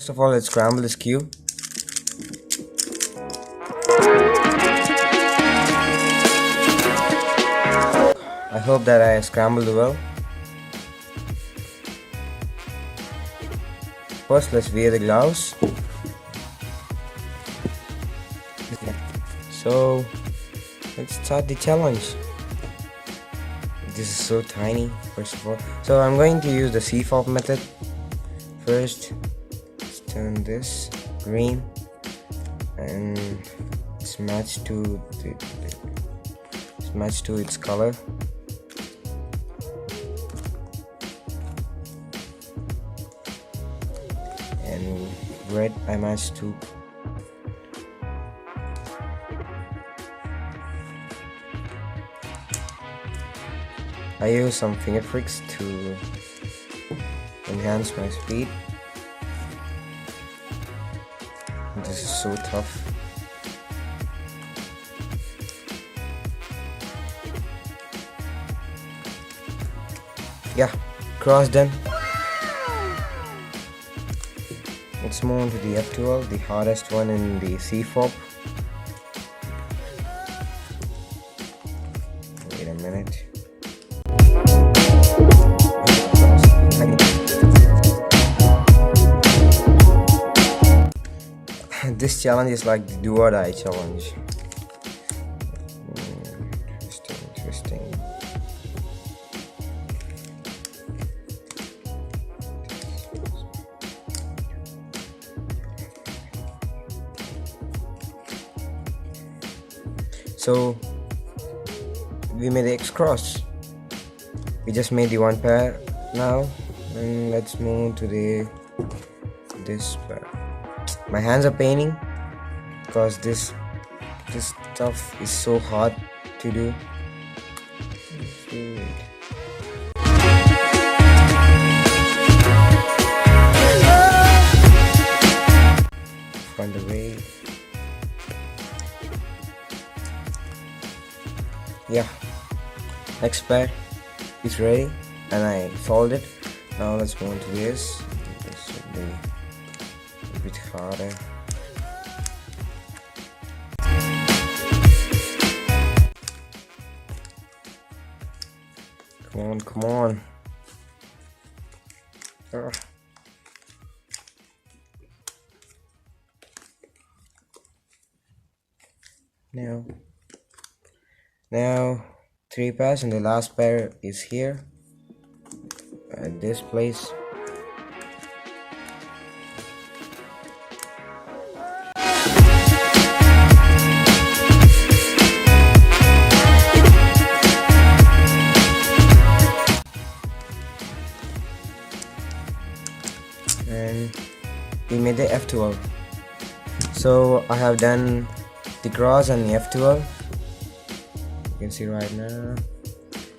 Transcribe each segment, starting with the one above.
First of all, let's scramble this cube. I hope that I scrambled well. First, let's wear the gloves. So, let's start the challenge. This is so tiny, first of all. So, I'm going to use the C-fob method. First, let's turn this green and it's matched to its color. And red I matched to. I use some finger tricks to enhance my speed. This is so tough. Yeah, cross done. Let's move on to the F12, the hardest one in the C-fob. Wait a minute. This challenge is like the do or die challenge. Interesting. So we made the X cross. We just made the one pair now, and let's move to this pair. My hands are paining because this stuff is so hard to do. Find the way. Yeah, next pair is ready and I solved it. Now let's move on to this. This should be a bit harder. Come on. Now 3 pairs and the last pair is here at this place. And we made the F12. So I have done the cross and the F12. You can see right now.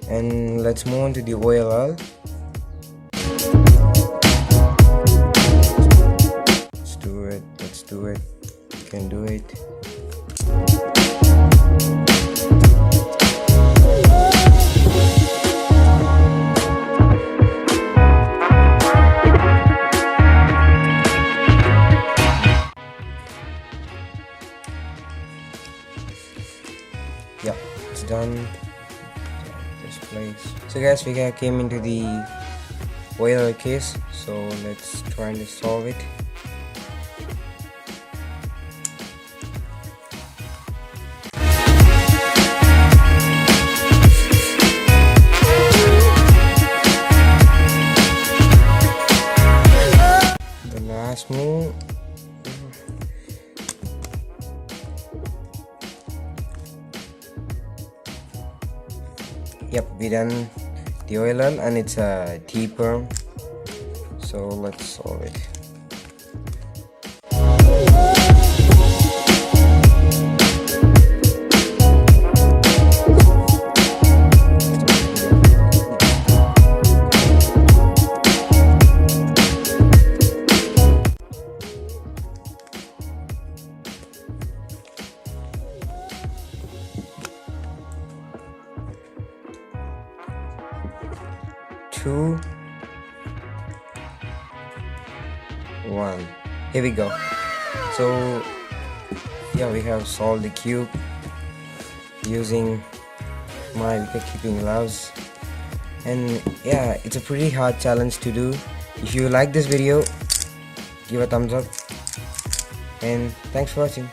And let's move on to the OLL. Let's do it. You can do it. Yeah, it's done. This place. So guys, we came into the OLL case. So let's try to solve it. The last move. Yep, we done the OLL and it's a T-perm. So let's solve it. Two, one. Here we go. So yeah, we have solved the cube using my wicket-keeping gloves, and yeah, it's a pretty hard challenge to do. If you like this video, give a thumbs up, and thanks for watching.